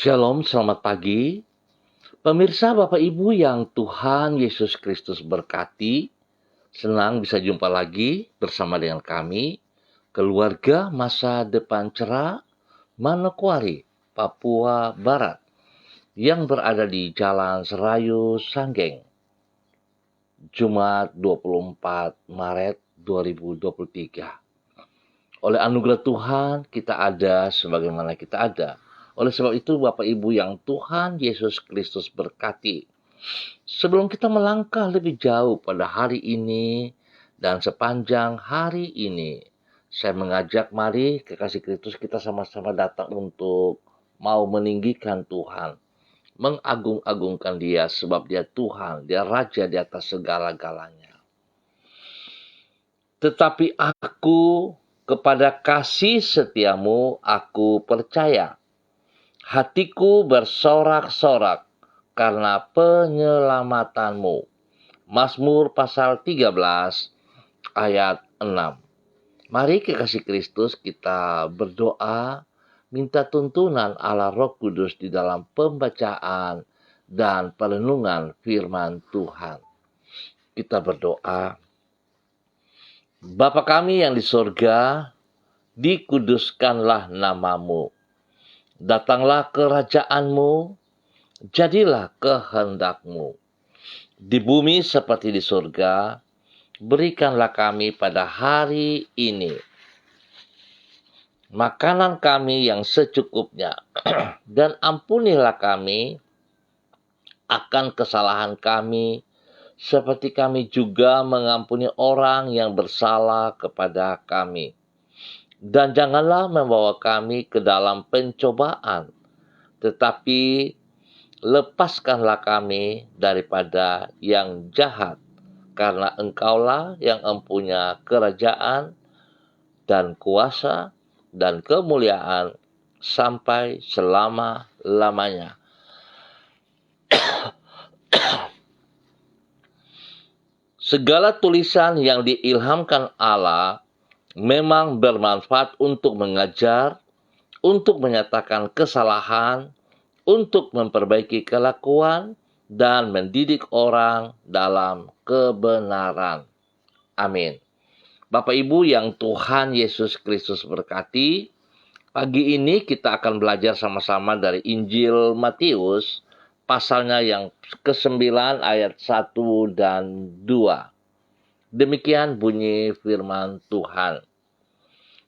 Shalom, selamat pagi. Pemirsa Bapak Ibu yang Tuhan Yesus Kristus berkati, senang bisa jumpa lagi bersama dengan kami, keluarga Masa Depan Cerah, Manokwari, Papua Barat, yang berada di Jalan Serayu, Sanggeng, Jumat 24 Maret 2023. Oleh anugerah Tuhan, kita ada sebagaimana kita ada. Oleh sebab itu, Bapak Ibu yang Tuhan Yesus Kristus berkati, sebelum kita melangkah lebih jauh pada hari ini dan sepanjang hari ini, saya mengajak mari kekasih Kristus kita sama-sama datang untuk mau meninggikan Tuhan, mengagung-agungkan Dia sebab Dia Tuhan, Dia Raja di atas segala-galanya. Tetapi aku kepada kasih setiamu aku percaya. Hatiku bersorak-sorak karena penyelamatanmu. Mazmur pasal 13 ayat 6. Mari kekasih Kristus kita berdoa, minta tuntunan Allah Roh Kudus di dalam pembacaan dan perenungan firman Tuhan. Kita berdoa. Bapa kami yang di surga, dikuduskanlah namamu. Datanglah kerajaanmu, jadilah kehendakmu. Di bumi seperti di surga, berikanlah kami pada hari ini makanan kami yang secukupnya, dan ampunilah kami akan kesalahan kami, seperti kami juga mengampuni orang yang bersalah kepada kami. Dan janganlah membawa kami ke dalam pencobaan, tetapi lepaskanlah kami daripada yang jahat, karena Engkaulah yang mempunyai kerajaan dan kuasa dan kemuliaan sampai selama-lamanya. Segala tulisan yang diilhamkan Allah memang bermanfaat untuk mengajar, untuk menyatakan kesalahan, untuk memperbaiki kelakuan, dan mendidik orang dalam kebenaran. Amin. Bapak Ibu yang Tuhan Yesus Kristus berkati, pagi ini kita akan belajar sama-sama dari Injil Matius, pasalnya yang ke-9 ayat 1 dan 2. Demikian bunyi firman Tuhan.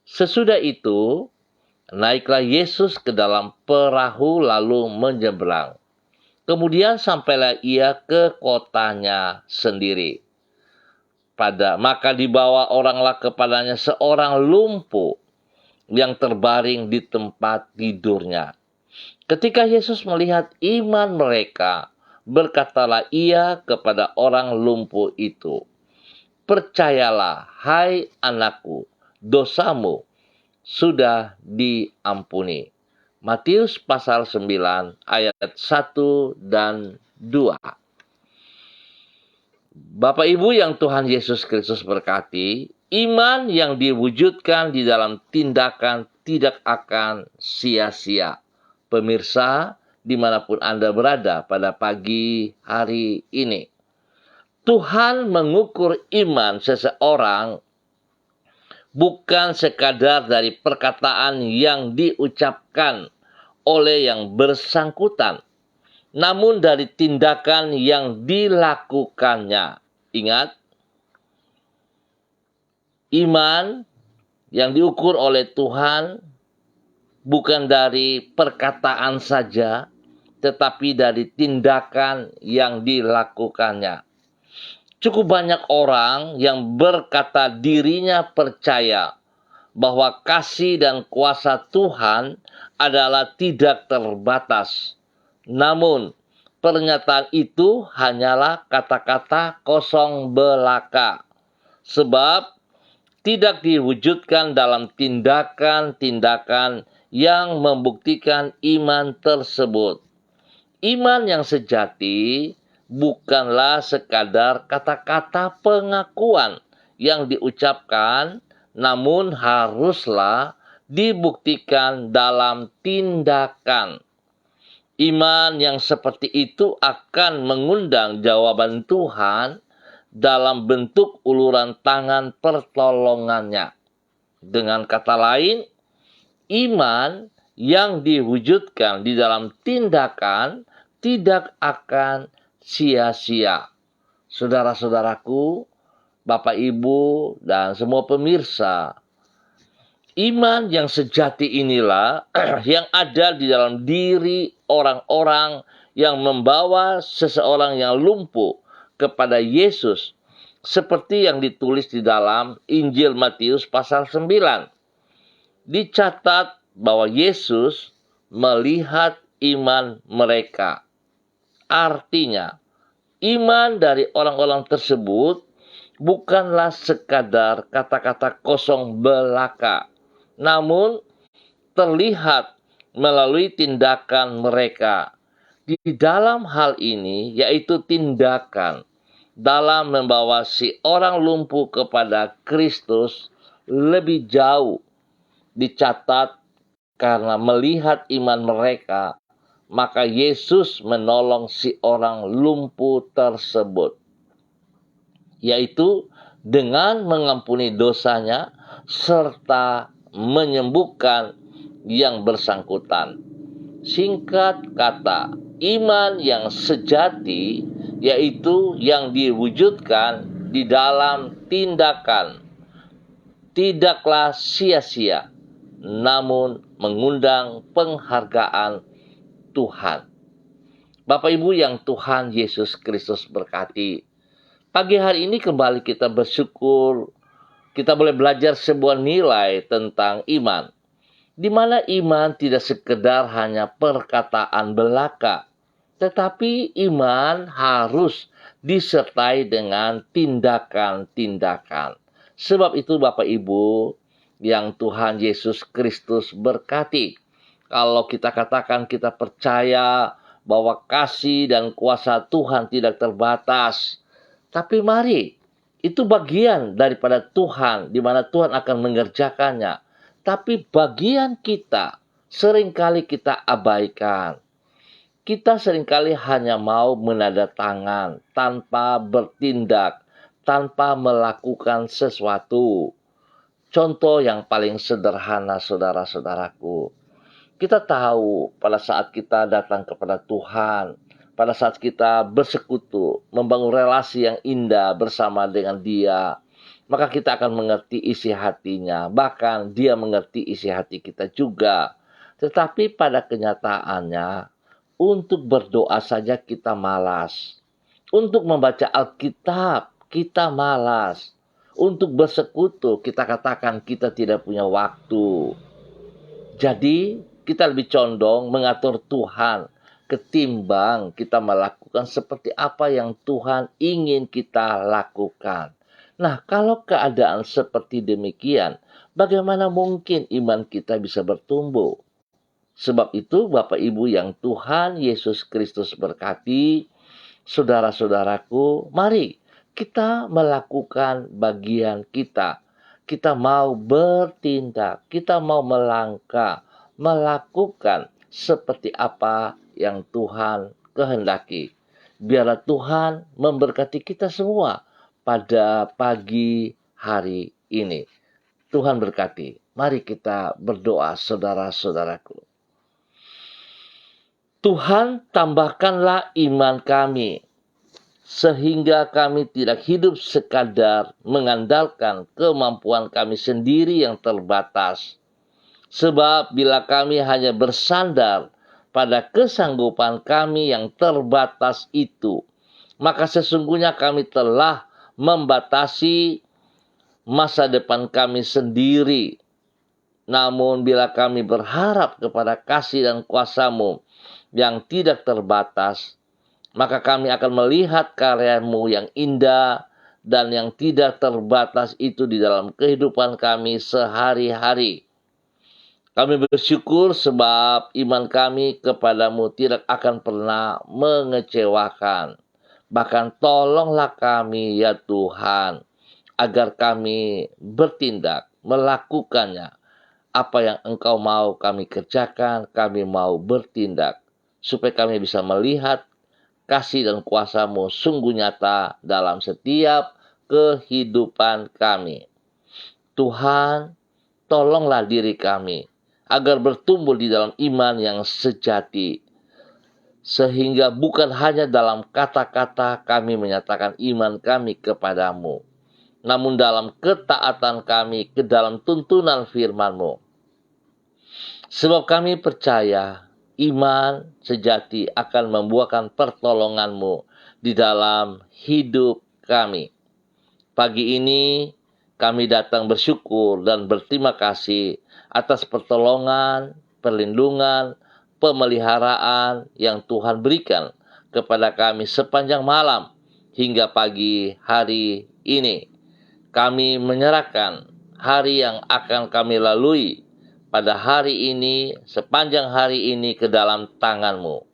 Sesudah itu, naiklah Yesus ke dalam perahu lalu menyeberang. Kemudian sampailah ia ke kotanya sendiri. Maka dibawa oranglah kepadanya seorang lumpuh yang terbaring di tempat tidurnya. Ketika Yesus melihat iman mereka, berkatalah ia kepada orang lumpuh itu, "Percayalah, hai anakku, dosamu sudah diampuni." Matius pasal 9 ayat 1 dan 2. Bapak Ibu yang Tuhan Yesus Kristus berkati, iman yang diwujudkan di dalam tindakan tidak akan sia-sia. Pemirsa, dimanapun Anda berada pada pagi hari ini, Tuhan mengukur iman seseorang bukan sekadar dari perkataan yang diucapkan oleh yang bersangkutan, namun dari tindakan yang dilakukannya. Ingat, iman yang diukur oleh Tuhan bukan dari perkataan saja, tetapi dari tindakan yang dilakukannya. Cukup banyak orang yang berkata dirinya percaya bahwa kasih dan kuasa Tuhan adalah tidak terbatas. Namun, pernyataan itu hanyalah kata-kata kosong belaka, sebab tidak diwujudkan dalam tindakan-tindakan yang membuktikan iman tersebut. Iman yang sejati bukanlah sekadar kata-kata pengakuan yang diucapkan, namun haruslah dibuktikan dalam tindakan. Iman yang seperti itu akan mengundang jawaban Tuhan dalam bentuk uluran tangan pertolongannya. Dengan kata lain, iman yang diwujudkan di dalam tindakan tidak akan sia-sia. Saudara-saudaraku, Bapak Ibu, dan semua pemirsa, iman yang sejati inilah yang ada di dalam diri orang-orang yang membawa seseorang yang lumpuh kepada Yesus, seperti yang ditulis di dalam Injil Matius pasal 9. Dicatat bahwa Yesus melihat iman mereka. Artinya, iman dari orang-orang tersebut bukanlah sekadar kata-kata kosong belaka, namun terlihat melalui tindakan mereka. Di dalam hal ini, yaitu tindakan dalam membawa si orang lumpuh kepada Kristus lebih jauh. Dicatat karena melihat iman mereka, maka Yesus menolong si orang lumpuh tersebut, yaitu dengan mengampuni dosanya serta menyembuhkan yang bersangkutan. Singkat kata, iman yang sejati yaitu yang diwujudkan di dalam tindakan, tidaklah sia-sia, namun mengundang penghargaan Tuhan. Bapak Ibu yang Tuhan Yesus Kristus berkati, pagi hari ini kembali kita bersyukur kita boleh belajar sebuah nilai tentang iman, di mana iman tidak sekedar hanya perkataan belaka, tetapi iman harus disertai dengan tindakan-tindakan. Sebab itu Bapak Ibu yang Tuhan Yesus Kristus berkati, kalau kita katakan kita percaya bahwa kasih dan kuasa Tuhan tidak terbatas, tapi mari, itu bagian daripada Tuhan, di mana Tuhan akan mengerjakannya. Tapi bagian kita, seringkali kita abaikan. Kita seringkali hanya mau menandatangan, tanpa bertindak, tanpa melakukan sesuatu. Contoh yang paling sederhana, saudara-saudaraku. Kita tahu pada saat kita datang kepada Tuhan, pada saat kita bersekutu, membangun relasi yang indah bersama dengan Dia, maka kita akan mengerti isi hatinya. Bahkan Dia mengerti isi hati kita juga. Tetapi pada kenyataannya, untuk berdoa saja kita malas. Untuk membaca Alkitab, kita malas. Untuk bersekutu, kita katakan kita tidak punya waktu. Jadi, kita lebih condong mengatur Tuhan ketimbang kita melakukan seperti apa yang Tuhan ingin kita lakukan. Nah, kalau keadaan seperti demikian, bagaimana mungkin iman kita bisa bertumbuh? Sebab itu, Bapak Ibu yang Tuhan Yesus Kristus berkati, saudara-saudaraku, mari kita melakukan bagian kita. Kita mau bertindak, kita mau melangkah, melakukan seperti apa yang Tuhan kehendaki. Biarlah Tuhan memberkati kita semua pada pagi hari ini. Tuhan berkati. Mari kita berdoa, saudara-saudaraku. Tuhan, tambahkanlah iman kami, sehingga kami tidak hidup sekadar mengandalkan kemampuan kami sendiri yang terbatas. Sebab bila kami hanya bersandar pada kesanggupan kami yang terbatas itu, maka sesungguhnya kami telah membatasi masa depan kami sendiri. Namun bila kami berharap kepada kasih dan kuasa-Mu yang tidak terbatas, maka kami akan melihat karya-Mu yang indah dan yang tidak terbatas itu di dalam kehidupan kami sehari-hari. Kami bersyukur sebab iman kami kepadamu tidak akan pernah mengecewakan. Bahkan tolonglah kami ya Tuhan, agar kami bertindak, melakukannya. Apa yang Engkau mau kami kerjakan, kami mau bertindak. supaya kami bisa melihat kasih dan kuasa-Mu sungguh nyata dalam setiap kehidupan kami. Tuhan, tolonglah diri kami agar bertumbuh di dalam iman yang sejati, sehingga bukan hanya dalam kata-kata kami menyatakan iman kami kepadamu, namun dalam ketaatan kami ke dalam tuntunan firman-Mu. Sebab kami percaya iman sejati akan membuahkan pertolongan-Mu di dalam hidup kami. Pagi ini kami datang bersyukur dan berterima kasih atas pertolongan, perlindungan, pemeliharaan yang Tuhan berikan kepada kami sepanjang malam hingga pagi hari ini. Kami menyerahkan hari yang akan kami lalui pada hari ini, sepanjang hari ini ke dalam tangan-Mu.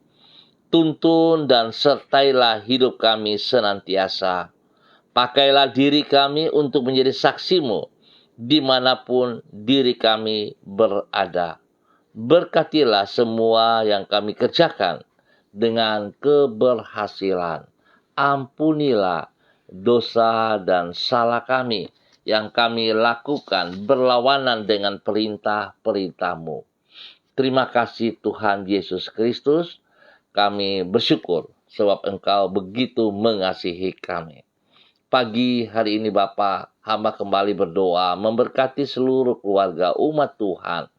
Tuntun dan sertailah hidup kami senantiasa. Pakailah diri kami untuk menjadi saksi-Mu dimanapun diri kami berada. Berkatilah semua yang kami kerjakan dengan keberhasilan. Ampunilah dosa dan salah kami yang kami lakukan berlawanan dengan perintah-perintah-Mu. Terima kasih Tuhan Yesus Kristus. Kami bersyukur sebab Engkau begitu mengasihi kami. Pagi hari ini Bapa, hamba kembali berdoa memberkati seluruh keluarga umat Tuhan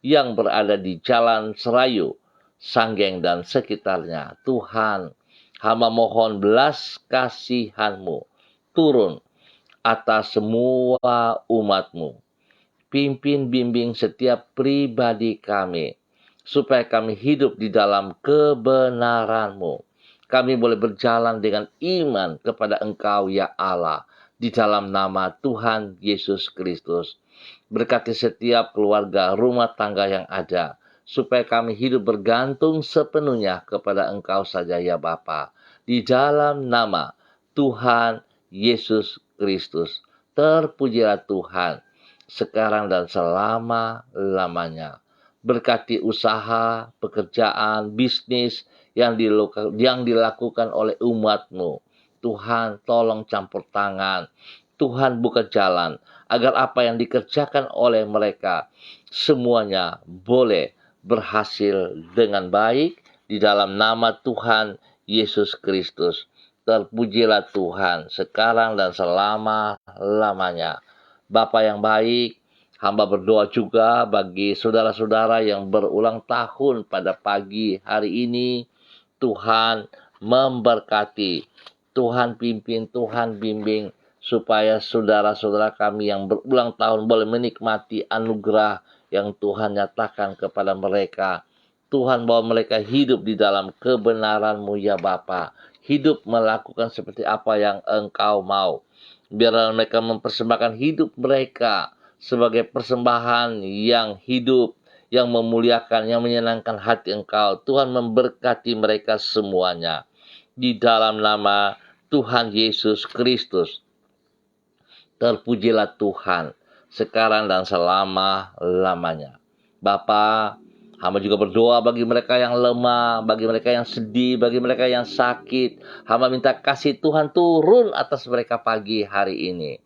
yang berada di Jalan Serayu, Sanggeng dan sekitarnya. Tuhan, hamba mohon belas kasihan-Mu turun atas semua umat-Mu. Pimpin bimbing setiap pribadi kami, supaya kami hidup di dalam kebenaran-Mu. Kami boleh berjalan dengan iman kepada Engkau ya Allah, di dalam nama Tuhan Yesus Kristus. Berkati setiap keluarga rumah tangga yang ada, supaya kami hidup bergantung sepenuhnya kepada Engkau saja ya Bapa. Di dalam nama Tuhan Yesus Kristus. Terpujilah Tuhan sekarang dan selama-lamanya. Berkati usaha, pekerjaan, bisnis yang dilakukan oleh umat-Mu. Tuhan, tolong campur tangan. Tuhan, buka jalan agar apa yang dikerjakan oleh mereka semuanya boleh berhasil dengan baik di dalam nama Tuhan Yesus Kristus. Terpujilah Tuhan sekarang dan selama-lamanya. Bapa yang baik, hamba berdoa juga bagi saudara-saudara yang berulang tahun pada pagi hari ini. Tuhan memberkati, Tuhan pimpin, Tuhan bimbing, supaya saudara-saudara kami yang berulang tahun boleh menikmati anugerah yang Tuhan nyatakan kepada mereka. Tuhan, bahwa mereka hidup di dalam kebenaran-Mu ya Bapa. Hidup melakukan seperti apa yang Engkau mau. Biarlah mereka mempersembahkan hidup mereka sebagai persembahan yang hidup, yang memuliakan, yang menyenangkan hati Engkau. Tuhan memberkati mereka semuanya. Di dalam nama Tuhan Yesus Kristus. Terpujilah Tuhan sekarang dan selama-lamanya. Bapa, hamba juga berdoa bagi mereka yang lemah, bagi mereka yang sedih, bagi mereka yang sakit. Hamba minta kasih Tuhan turun atas mereka pagi hari ini.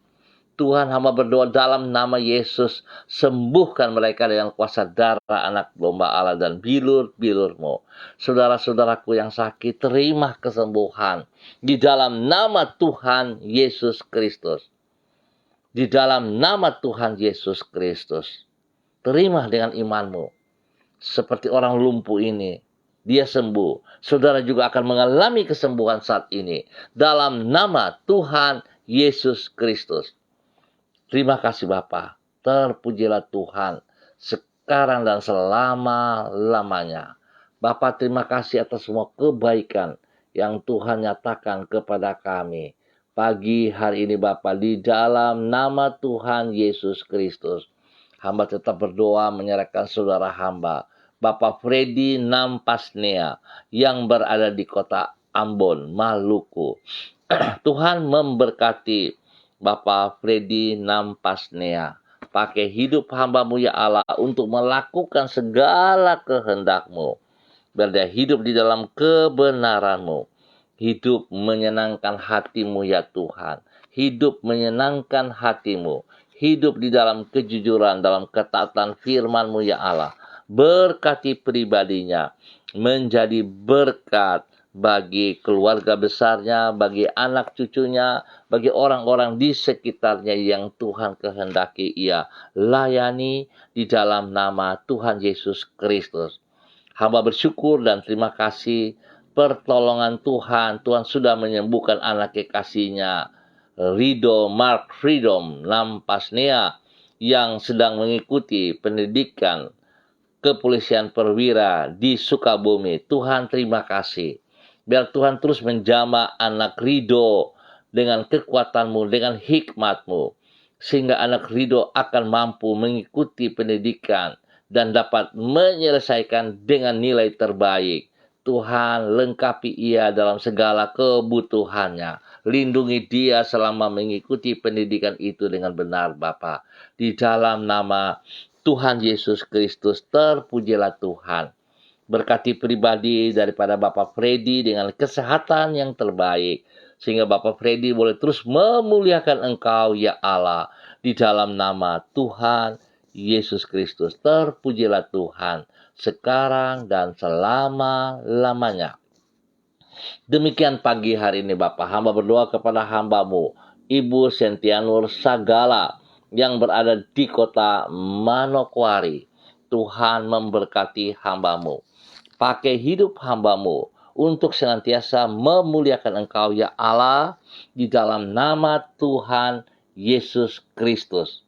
Tuhan, hamba berdoa dalam nama Yesus, sembuhkan mereka dengan kuasa darah anak domba Allah dan bilur-bilur-Mu. Saudara-saudaraku yang sakit, terima kesembuhan di dalam nama Tuhan Yesus Kristus. Di dalam nama Tuhan Yesus Kristus. Terima dengan iman-Mu. Seperti orang lumpuh ini, dia sembuh. Saudara juga akan mengalami kesembuhan saat ini. Dalam nama Tuhan Yesus Kristus. Terima kasih Bapa. Terpujilah Tuhan sekarang dan selama-lamanya. Bapa, terima kasih atas semua kebaikan yang Tuhan nyatakan kepada kami. Pagi hari ini Bapa, di dalam nama Tuhan Yesus Kristus. Hamba tetap berdoa menyerahkan saudara hamba, Bapak Freddy Nampasnea, yang berada di kota Ambon, Maluku. Tuhan memberkati Bapak Freddy Nampasnea. Pakai hidup hamba-Mu ya Allah untuk melakukan segala kehendak-Mu. Biar dia hidup di dalam kebenaran-Mu. Hidup menyenangkan hati-Mu ya Tuhan. Hidup menyenangkan hati-Mu. Hidup di dalam kejujuran, dalam ketaatan firman-Mu ya Allah. Berkati pribadinya. Menjadi berkat bagi keluarga besarnya, bagi anak cucunya, bagi orang-orang di sekitarnya yang Tuhan kehendaki ia layani di dalam nama Tuhan Yesus Kristus. Hamba bersyukur dan terima kasih pertolongan Tuhan. Tuhan sudah menyembuhkan anak kekasihnya, Rido Mark Freedom Lampasnea, yang sedang mengikuti pendidikan kepolisian perwira di Sukabumi. Tuhan terima kasih. Biar Tuhan terus menjamah anak Rido dengan kekuatan-Mu, dengan hikmat-Mu. Sehingga anak Rido akan mampu mengikuti pendidikan dan dapat menyelesaikan dengan nilai terbaik. Tuhan lengkapi ia dalam segala kebutuhannya. Lindungi dia selama mengikuti pendidikan itu dengan benar Bapa. Di dalam nama Tuhan Yesus Kristus, terpujilah Tuhan. Berkati pribadi daripada Bapak Freddy dengan kesehatan yang terbaik. Sehingga Bapak Freddy boleh terus memuliakan Engkau ya Allah. Di dalam nama Tuhan Yesus Kristus, terpujilah Tuhan sekarang dan selama-lamanya. Demikian pagi hari ini Bapak, hamba berdoa kepada hamba-Mu, Ibu Sentianur Sagala, yang berada di kota Manokwari. Tuhan memberkati hamba-Mu. Pakai hidup hamba-Mu untuk senantiasa memuliakan Engkau ya Allah, di dalam nama Tuhan Yesus Kristus.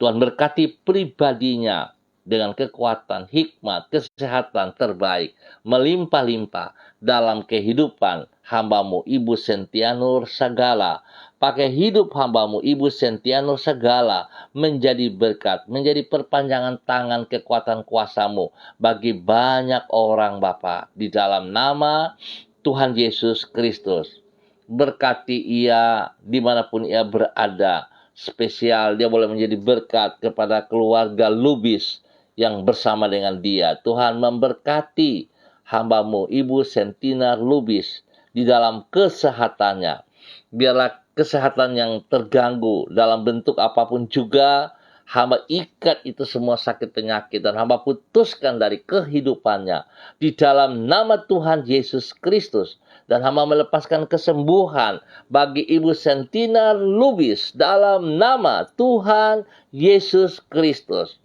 Tuhan berkati pribadinya dengan kekuatan, hikmat, kesehatan terbaik, melimpah-limpah dalam kehidupan hamba-Mu Ibu Sentianur Sagala. Pakai hidup hamba-Mu Ibu Sentianur Sagala menjadi berkat, menjadi perpanjangan tangan kekuatan kuasa-Mu bagi banyak orang Bapa, di dalam nama Tuhan Yesus Kristus. Berkati ia dimanapun ia berada. Spesial dia boleh menjadi berkat kepada keluarga Lubis yang bersama dengan dia. Tuhan memberkati hamba-Mu Ibu Sentina Lubis di dalam kesehatannya. Biarlah kesehatan yang terganggu dalam bentuk apapun juga, hamba ikat itu semua sakit penyakit dan hamba putuskan dari kehidupannya di dalam nama Tuhan Yesus Kristus. Dan hamba melepaskan kesembuhan bagi Ibu Sentina Lubis dalam nama Tuhan Yesus Kristus.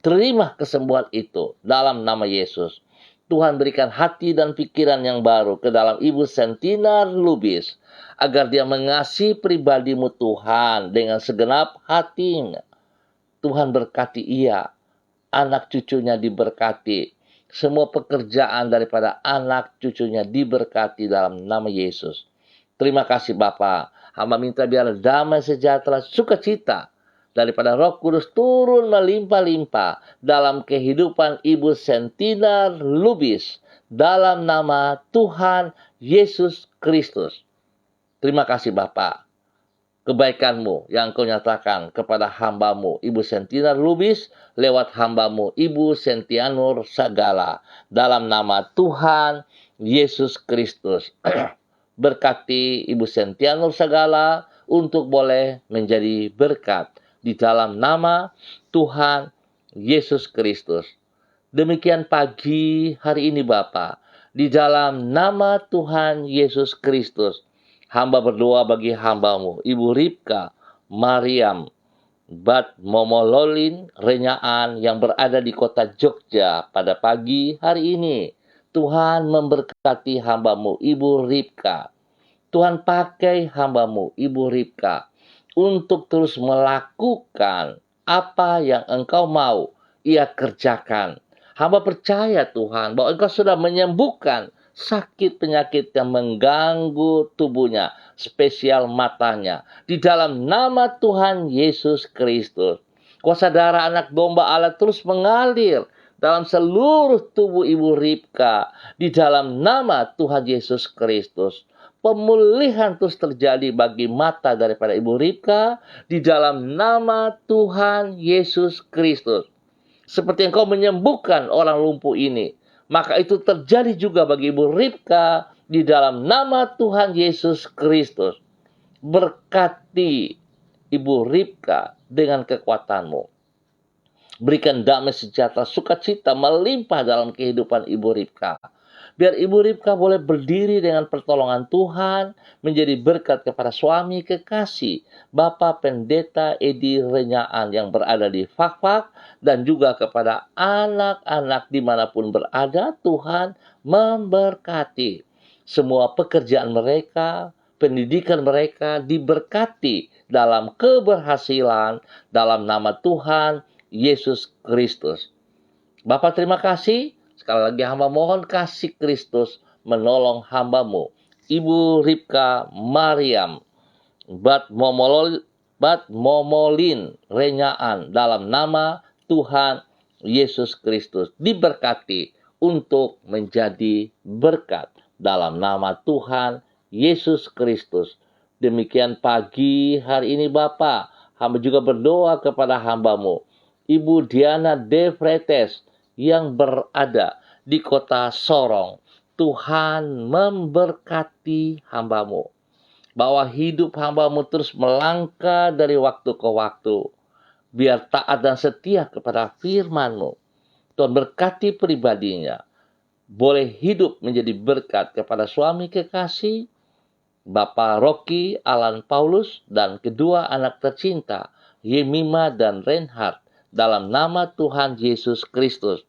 Terima kesembuhan itu dalam nama Yesus. Tuhan berikan hati dan pikiran yang baru ke dalam Ibu Sentina Lubis, agar dia mengasihi pribadi-Mu Tuhan dengan segenap hatinya. Tuhan berkati ia, anak cucunya diberkati. Semua pekerjaan daripada anak cucunya diberkati dalam nama Yesus. Terima kasih Bapa. Hamba minta biar damai sejahtera, sukacita daripada Roh Kudus turun melimpah-limpah dalam kehidupan Ibu Sentina Lubis dalam nama Tuhan Yesus Kristus. Terima kasih Bapa. Kebaikan-Mu yang Kau nyatakan kepada hamba-Mu Ibu Sentina Lubis lewat hamba-Mu Ibu Sentianur Sagala dalam nama Tuhan Yesus Kristus. Berkati Ibu Sentianur Sagala untuk boleh menjadi berkat di dalam nama Tuhan Yesus Kristus. Demikian pagi hari ini Bapa, di dalam nama Tuhan Yesus Kristus. Hamba berdoa bagi hamba-Mu, Ibu Ripka, Mariam, Bat Momololin, Renyaan yang berada di kota Jogja pada pagi hari ini. Tuhan memberkati hamba-Mu, Ibu Ripka. Tuhan pakai hamba-Mu, Ibu Ripka, untuk terus melakukan apa yang Engkau mau ia kerjakan. Hamba percaya Tuhan bahwa Engkau sudah menyembuhkan sakit penyakit yang mengganggu tubuhnya, spesial matanya. Di dalam nama Tuhan Yesus Kristus. Kuasa darah anak domba Allah terus mengalir dalam seluruh tubuh Ibu Ripka. Di dalam nama Tuhan Yesus Kristus. Pemulihan terus terjadi bagi mata daripada Ibu Ripka. Di dalam nama Tuhan Yesus Kristus. Seperti Engkau menyembuhkan orang lumpuh ini Maka itu terjadi juga bagi Ibu Ribka di dalam nama Tuhan Yesus Kristus. Berkati Ibu Ribka dengan kekuatanmu. Berikan damai sejahtera, sukacita melimpah dalam kehidupan Ibu Ribka. Biar Ibu Ribka boleh berdiri dengan pertolongan Tuhan, menjadi berkat kepada suami kekasih, Bapak Pendeta Edi Renyaan yang berada di Fakfak, dan juga kepada anak-anak dimanapun berada. Tuhan memberkati semua pekerjaan mereka, pendidikan mereka diberkati dalam keberhasilan dalam nama Tuhan Yesus Kristus. Bapak terima kasih. Sekali lagi hamba mohon kasih Kristus menolong hambamu, Ibu Ribka Mariam Bat Momolin Renyaan, dalam nama Tuhan Yesus Kristus. Diberkati untuk menjadi berkat dalam nama Tuhan Yesus Kristus. Demikian pagi hari ini Bapak, hamba juga berdoa kepada hambamu, Ibu Diana De Fretes, yang berada di kota Sorong. Tuhan memberkati hambamu, bahwa hidup hambamu terus melangkah dari waktu ke waktu, biar taat dan setia kepada firman-Mu. Tuhan berkati pribadinya, boleh hidup menjadi berkat kepada suami kekasih, Bapak Rocky Alan Paulus, dan kedua anak tercinta, Yemima dan Reinhard, dalam nama Tuhan Yesus Kristus.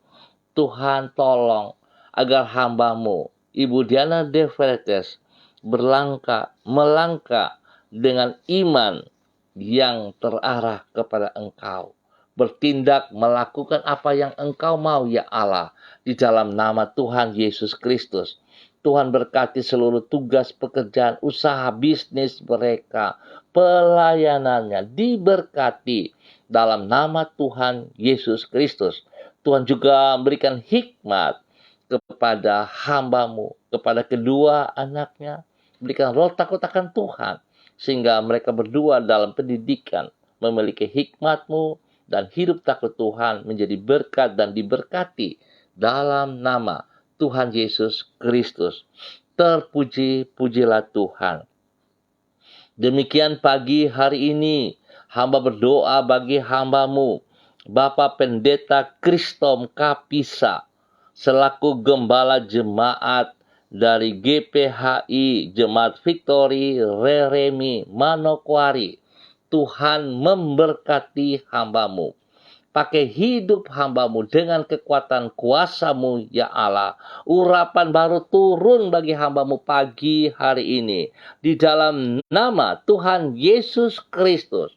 Tuhan tolong agar hambamu, Ibu Diana De Fretes, melangkah dengan iman yang terarah kepada Engkau. Bertindak melakukan apa yang Engkau mau ya Allah, di dalam nama Tuhan Yesus Kristus. Tuhan berkati seluruh tugas pekerjaan, usaha bisnis mereka, pelayanannya diberkati dalam nama Tuhan Yesus Kristus. Tuhan juga memberikan hikmat kepada hambamu, kepada kedua anaknya. Berikan roh takut akan Tuhan, sehingga mereka berdua dalam pendidikan memiliki hikmat-Mu, dan hidup takut Tuhan menjadi berkat dan diberkati dalam nama Tuhan Yesus Kristus. Terpuji-pujilah Tuhan. Demikian pagi hari ini, hamba berdoa bagi hambamu, Bapak Pendeta Kristom Kapisa, selaku Gembala Jemaat dari GPHI Jemaat Victory Reremi Manokwari. Tuhan memberkati hambamu. Pakai hidup hambamu dengan kekuatan kuasa-Mu ya Allah. Urapan baru turun bagi hambamu pagi hari ini. Di dalam nama Tuhan Yesus Kristus.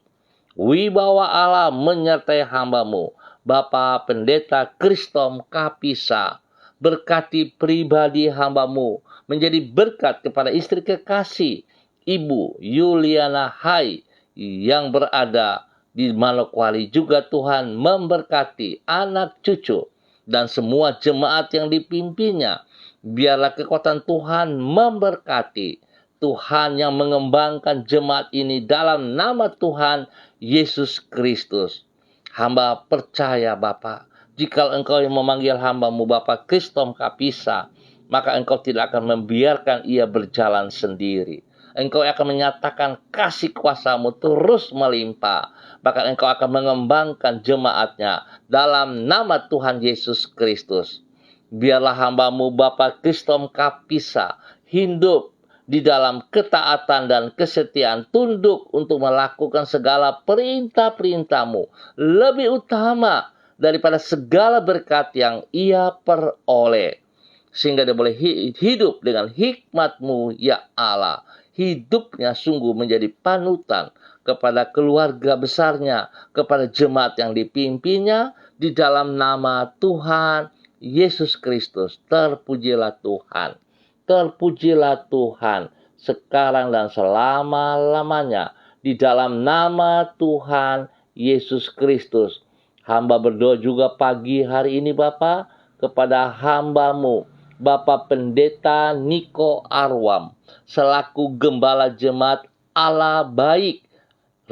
Wibawa Allah menyertai hambamu, Bapak Pendeta Kristom Kapisa. Berkati pribadi hambamu, menjadi berkat kepada istri kekasih, Ibu Yuliana Hai, yang berada di Manokwari. Juga Tuhan memberkati anak cucu dan semua jemaat yang dipimpinnya. Biarlah kekuatan Tuhan memberkati. Tuhan yang mengembangkan jemaat ini dalam nama Tuhan Yesus Kristus. Hamba percaya Bapa, jika Engkau yang memanggil hambamu Bapak Kristom Kapisa, maka Engkau tidak akan membiarkan ia berjalan sendiri. Engkau akan menyatakan kasih kuasa-Mu terus melimpah. Bahkan Engkau akan mengembangkan jemaatnya dalam nama Tuhan Yesus Kristus. Biarlah hambamu Bapak Kristom Kapisa hidup di dalam ketaatan dan kesetiaan, tunduk untuk melakukan segala perintah-perintah-Mu, lebih utama daripada segala berkat yang ia peroleh, sehingga dia boleh hidup dengan hikmat-Mu ya Allah. Hidupnya sungguh menjadi panutan kepada keluarga besarnya, kepada jemaat yang dipimpinnya, di dalam nama Tuhan Yesus Kristus. Terpujilah Tuhan. Terpujilah Tuhan sekarang dan selama-lamanya, di dalam nama Tuhan Yesus Kristus. Hamba berdoa juga pagi hari ini Bapa, kepada hambamu Bapak Pendeta Niko Arwam, selaku Gembala Jemaat Allah Baik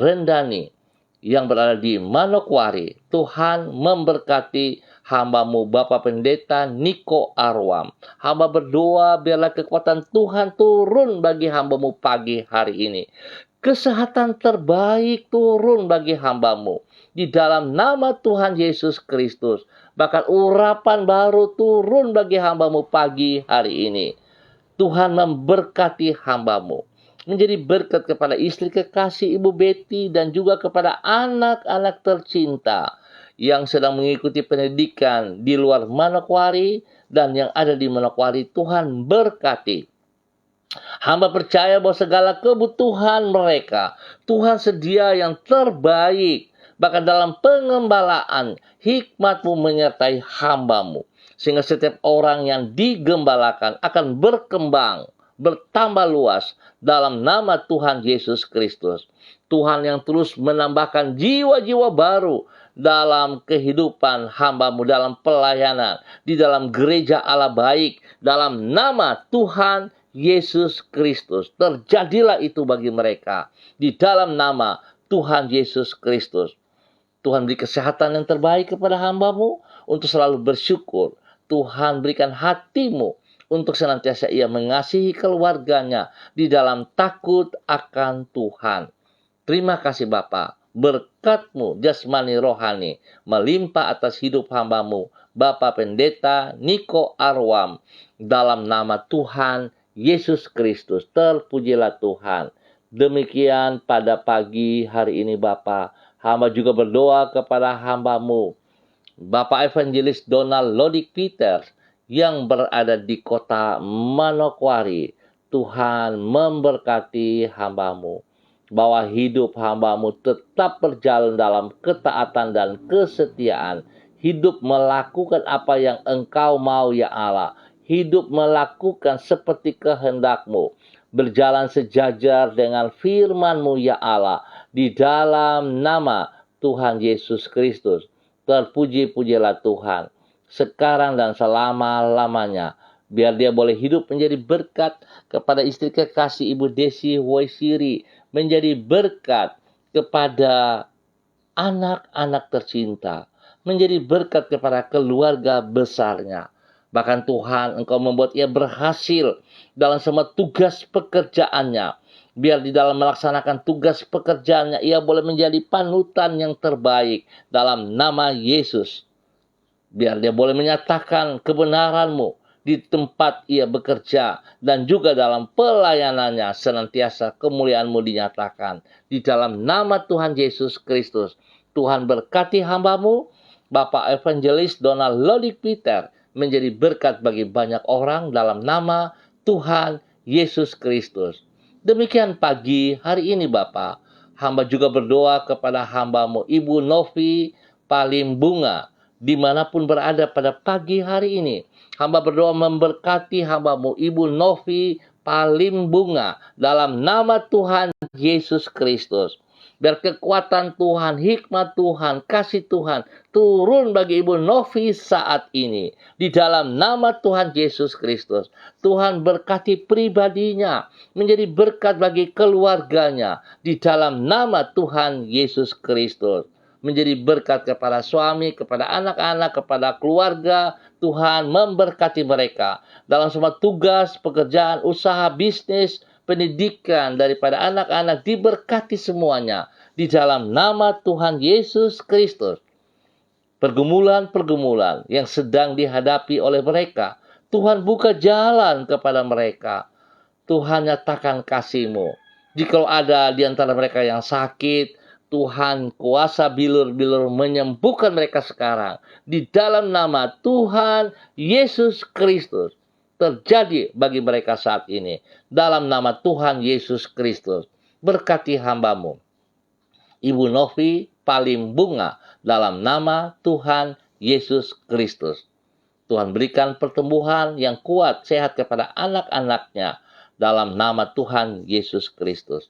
Rendani yang berada di Manokwari. Tuhan memberkati hambamu Bapak Pendeta Niko Arwam. Hamba berdoa biarlah kekuatan Tuhan turun bagi hambamu pagi hari ini. Kesehatan terbaik turun bagi hambamu. Di dalam nama Tuhan Yesus Kristus. Bahkan urapan baru turun bagi hambamu pagi hari ini. Tuhan memberkati hambamu. Menjadi berkat kepada istri kekasih Ibu Betty dan juga kepada anak-anak tercinta yang sedang mengikuti pendidikan di luar Manokwari dan yang ada di Manokwari. Tuhan berkati. Hamba percaya bahwa segala kebutuhan mereka, Tuhan sedia yang terbaik. Bahkan dalam pengembalaan, hikmat-Mu menyertai hambamu. Sehingga setiap orang yang digembalakan akan berkembang, bertambah luas dalam nama Tuhan Yesus Kristus. Tuhan yang terus menambahkan jiwa-jiwa baru dalam kehidupan hambamu, dalam pelayanan, di dalam gereja Allah baik, dalam nama Tuhan Yesus Kristus. Terjadilah itu bagi mereka di dalam nama Tuhan Yesus Kristus. Tuhan beri kesehatan yang terbaik kepada hambamu untuk selalu bersyukur. Tuhan berikan hatimu untuk senantiasa ia mengasihi keluarganya di dalam takut akan Tuhan. Terima kasih Bapa, berkat-Mu jasmani rohani melimpah atas hidup hambamu Bapak Pendeta Niko Arwam. Dalam nama Tuhan Yesus Kristus, terpujilah Tuhan. Demikian pada pagi hari ini Bapa, hamba juga berdoa kepada hambamu Bapak Evangelis Donald Lodik Peters yang berada di kota Manokwari. Tuhan memberkati hambamu, bahwa hidup hambamu tetap berjalan dalam ketaatan dan kesetiaan. Hidup melakukan apa yang Engkau mau ya Allah. Hidup melakukan seperti kehendak-Mu. Berjalan sejajar dengan firman-Mu ya Allah. Di dalam nama Tuhan Yesus Kristus. Terpuji-pujilah Tuhan sekarang dan selama-lamanya. Biar dia boleh hidup menjadi berkat kepada istri kekasih Ibu Desi Woisiri. Menjadi berkat kepada anak-anak tercinta. Menjadi berkat kepada keluarga besarnya. Bahkan Tuhan, Engkau membuat ia berhasil dalam semua tugas pekerjaannya. Biar di dalam melaksanakan tugas pekerjaannya, ia boleh menjadi panutan yang terbaik dalam nama Yesus. Biar dia boleh menyatakan kebenaran-Mu di tempat ia bekerja. Dan juga dalam pelayanannya senantiasa kemuliaan-Mu dinyatakan. Di dalam nama Tuhan Yesus Kristus. Tuhan berkati hambamu, Bapak Evangelis Donald Lodik Peter, menjadi berkat bagi banyak orang dalam nama Tuhan Yesus Kristus. Demikian pagi hari ini Bapak. Hamba juga berdoa kepada hambamu Ibu Novi Palimbunga. Dimanapun berada pada pagi hari ini. Hamba berdoa memberkati hambamu Ibu Novi Palimbunga. Dalam nama Tuhan Yesus Kristus. Biar kekuatan Tuhan, hikmat Tuhan, kasih Tuhan turun bagi Ibu Novi saat ini. Di dalam nama Tuhan Yesus Kristus. Tuhan berkati pribadinya. Menjadi berkat bagi keluarganya. Di dalam nama Tuhan Yesus Kristus. Menjadi berkat kepada suami, kepada anak-anak, kepada keluarga. Tuhan memberkati mereka. Dalam semua tugas, pekerjaan, usaha, bisnis, pendidikan daripada anak-anak diberkati semuanya di dalam nama Tuhan Yesus Kristus. Pergumulan-pergumulan yang sedang dihadapi oleh mereka, Tuhan buka jalan kepada mereka. Tuhan nyatakan kasih-Mu. Jika ada di antara mereka yang sakit, Tuhan kuasa bilur-bilur menyembuhkan mereka sekarang. Di dalam nama Tuhan Yesus Kristus. Terjadi bagi mereka saat ini. Dalam nama Tuhan Yesus Kristus. Berkati hambamu Ibu Novi Palimbunga. Dalam nama Tuhan Yesus Kristus. Tuhan berikan pertumbuhan yang kuat, sehat kepada anak-anaknya. Dalam nama Tuhan Yesus Kristus.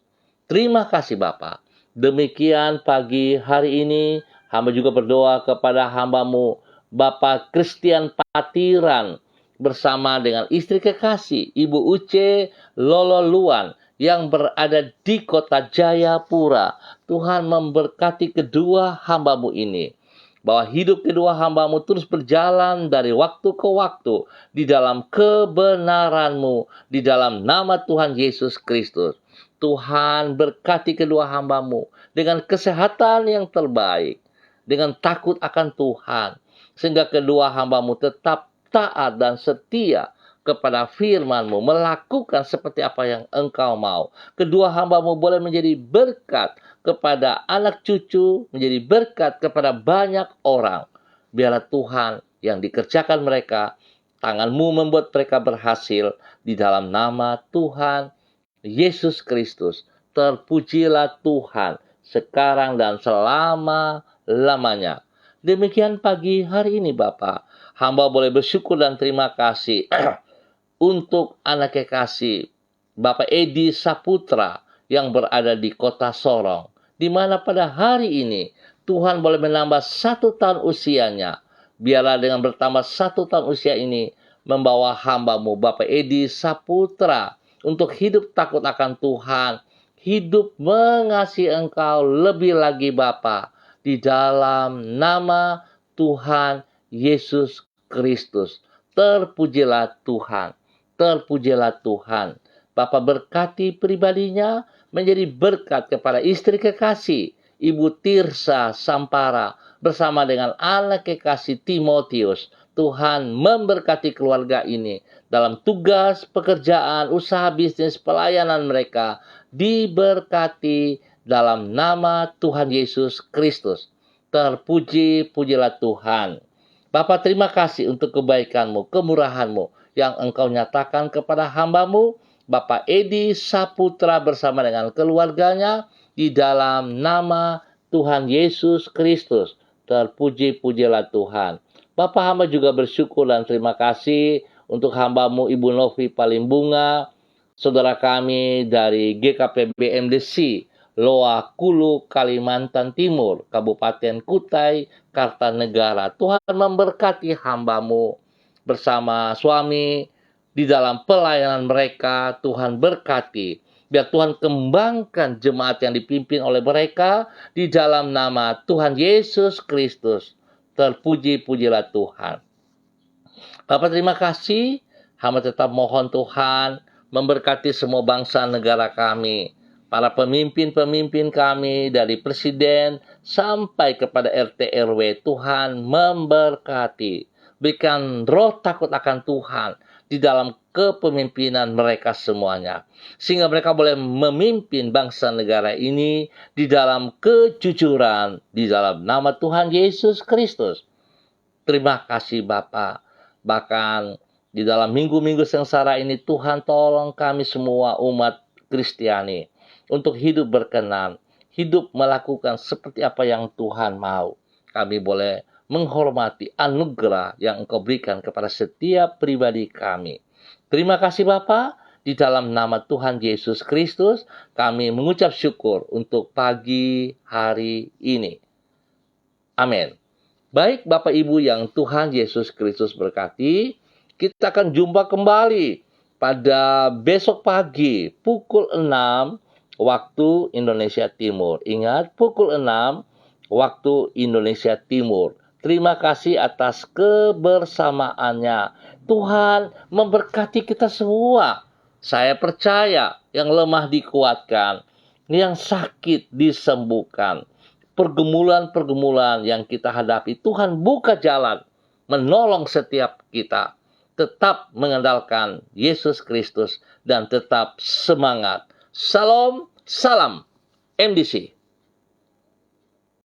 Terima kasih Bapa. Demikian pagi hari ini. Hamba juga berdoa kepada hambamu Bapak Christian Patiran. Bersama dengan istri kekasih Ibu Uce Lololuan yang berada di kota Jayapura. Tuhan memberkati kedua hambamu ini. bahwa hidup kedua hamba-Mu terus berjalan dari waktu ke waktu di dalam kebenaran-Mu, di dalam nama Tuhan Yesus Kristus. Tuhan berkati kedua hamba-Mu dengan kesehatan yang terbaik, dengan takut akan Tuhan, sehingga kedua hamba-Mu tetap taat dan setia kepada firman-Mu, melakukan seperti apa yang Engkau mau. Kedua hamba-Mu boleh menjadi berkat kepada anak cucu, menjadi berkat kepada banyak orang. Biarlah Tuhan yang dikerjakan mereka, tangan-Mu membuat mereka berhasil di dalam nama Tuhan Yesus Kristus. Terpujilah Tuhan sekarang dan selama-lamanya. Demikian pagi hari ini Bapak, hamba boleh bersyukur dan terima kasih untuk anak kekasih Bapak Edi Saputra yang berada di kota Sorong, di mana pada hari ini Tuhan boleh menambah 1 tahun usianya. Biarlah dengan bertambah 1 tahun usia ini membawa hamba-Mu Bapak Edi Saputra untuk hidup takut akan Tuhan, hidup mengasihi Engkau lebih lagi Bapa, di dalam nama Tuhan Yesus Kristus. Terpujilah Tuhan. Terpujilah Tuhan. Bapa berkati pribadinya, menjadi berkat kepada istri kekasih, Ibu Tirsa Sampara, bersama dengan anak kekasih Timotius. Tuhan memberkati keluarga ini dalam tugas, pekerjaan, usaha bisnis, pelayanan mereka. Diberkati dalam nama Tuhan Yesus Kristus. Terpuji-pujilah Tuhan. Bapa, terima kasih untuk kebaikan-Mu, kemurahan-Mu yang Engkau nyatakan kepada hamba-Mu, Bapak Edi Saputra bersama dengan keluarganya, di dalam nama Tuhan Yesus Kristus. Terpuji-pujilah Tuhan. Bapak, hamba juga bersyukur dan terima kasih untuk hamba-Mu Ibu Novi Palimbunga, saudara kami dari GKP BMDC, Loa Kulu, Kalimantan Timur, Kabupaten Kutai, Kartanegara. Tuhan memberkati hamba-Mu bersama suami di dalam pelayanan mereka. Tuhan berkati. Biar Tuhan kembangkan jemaat yang dipimpin oleh mereka di dalam nama Tuhan Yesus Kristus. Terpuji-pujilah Tuhan. Bapak, terima kasih. Hamba tetap mohon Tuhan memberkati semua bangsa negara kami. Para pemimpin-pemimpin kami dari presiden sampai kepada RT RW. Tuhan memberkati. Berikan roh takut akan Tuhan di dalam kepemimpinan mereka semuanya. Sehingga mereka boleh memimpin bangsa negara ini di dalam kejujuran, di dalam nama Tuhan Yesus Kristus. Terima kasih Bapa. Bahkan di dalam minggu-minggu sengsara ini, Tuhan tolong kami semua umat Kristiani untuk hidup berkenan, hidup melakukan seperti apa yang Tuhan mau. Kami boleh menghormati anugerah yang Engkau berikan kepada setiap pribadi kami. Terima kasih Bapa, di dalam nama Tuhan Yesus Kristus kami mengucap syukur untuk pagi hari ini. Amin. Baik Bapak Ibu yang Tuhan Yesus Kristus berkati, kita akan jumpa kembali pada besok pagi pukul 6 waktu Indonesia Timur. Ingat, pukul 6 waktu Indonesia Timur. Terima kasih atas kebersamaannya. Tuhan memberkati kita semua. Saya percaya yang lemah dikuatkan, yang sakit disembuhkan. Pergumulan-pergumulan yang kita hadapi, Tuhan buka jalan, menolong setiap kita. Tetap mengandalkan Yesus Kristus dan tetap semangat. Salam, salam MDC.